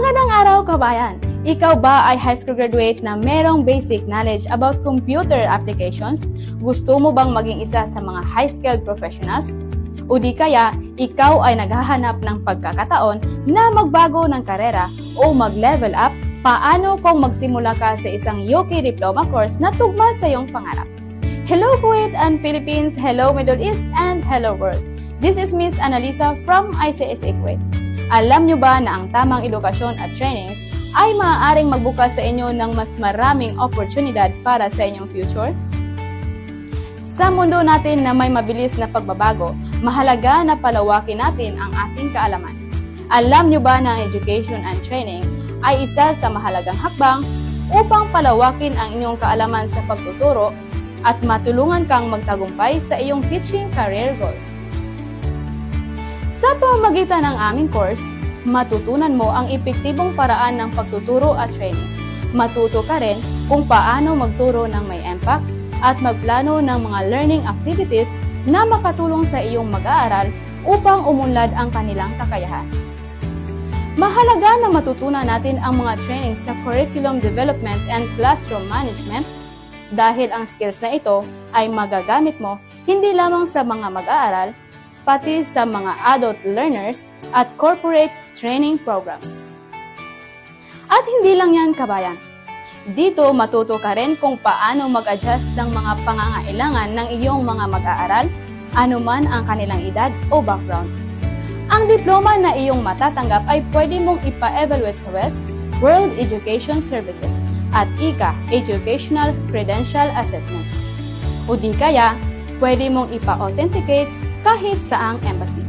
Magandang araw, kabayan! Ikaw ba ay high school graduate na merong basic knowledge about computer applications? Gusto mo bang maging isa sa mga high-skilled professionals? O di kaya, ikaw ay naghahanap ng pagkakataon na magbago ng karera o mag-level up? Paano kung magsimula ka sa isang UK diploma course na tugma sa iyong pangarap? Hello Kuwait and Philippines, hello Middle East, and hello world! This is Miss Annalisa from ICSA Kuwait. Alam nyo ba na ang tamang edukasyon at trainings ay maaaring magbukas sa inyo ng mas maraming oportunidad para sa inyong future? Sa mundo natin na may mabilis na pagbabago, mahalaga na palawakin natin ang ating kaalaman. Alam nyo ba na ang education and training ay isa sa mahalagang hakbang upang palawakin ang inyong kaalaman sa pagtuturo at matulungan kang magtagumpay sa iyong teaching career goals? Sa pamamagitan ng aming course, matutunan mo ang epektibong paraan ng pagtuturo at trainings. Matuto ka rin kung paano magturo ng may impact at magplano ng mga learning activities na makatulong sa iyong mag-aaral upang umunlad ang kanilang kakayahan. Mahalaga na matutunan natin ang mga trainings sa curriculum development and classroom management dahil ang skills na ito ay magagamit mo hindi lamang sa mga mag-aaral, pati sa mga adult learners at corporate training programs. At hindi lang yan, kabayan. Dito matuto ka rin kung paano mag-adjust ng mga pangangailangan ng iyong mga mag-aaral, anuman ang kanilang edad o background. Ang diploma na iyong matatanggap ay pwede mong ipa-evaluate sa WES, World Education Services, at ICA, Educational Credential Assessment. O di kaya, pwede mong ipa-authenticate kahit saang embassy.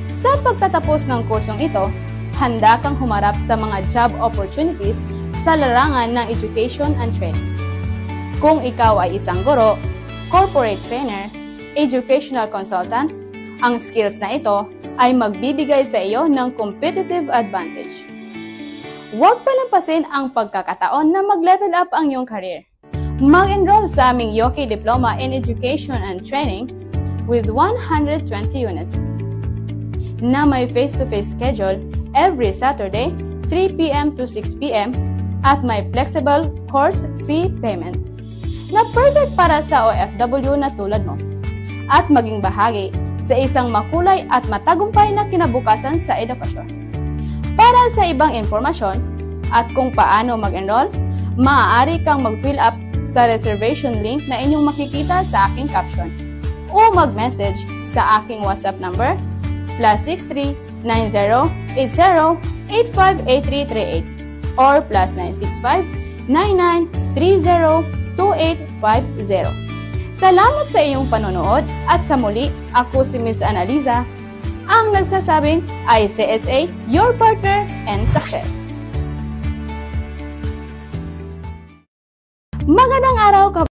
Sa pagtatapos ng kursong ito, handa kang humarap sa mga job opportunities sa larangan ng education and trainings. Kung ikaw ay isang guro, corporate trainer, educational consultant, ang skills na ito ay magbibigay sa iyo ng competitive advantage. Huwag palampasin ang pagkakataon na mag-level up ang iyong career. Mag-enroll sa aming UK Diploma in Education and Training with 120 units na may face-to-face schedule every Saturday, 3 p.m. to 6 p.m. at may flexible course fee payment na perfect para sa OFW na tulad mo at maging bahagi sa isang makulay at matagumpay na kinabukasan sa edukasyon. Para sa ibang impormasyon at kung paano mag-enroll, maaari kang mag-fill up sa reservation link na inyong makikita sa aking caption o mag-message sa aking WhatsApp number +63 90 80 858338 or +965 99 30 2850. Salamat sa iyong panonood at sa muli, ako si Miss Annalisa, ang nagsasabing ICSA, your partner and success. Magandang araw,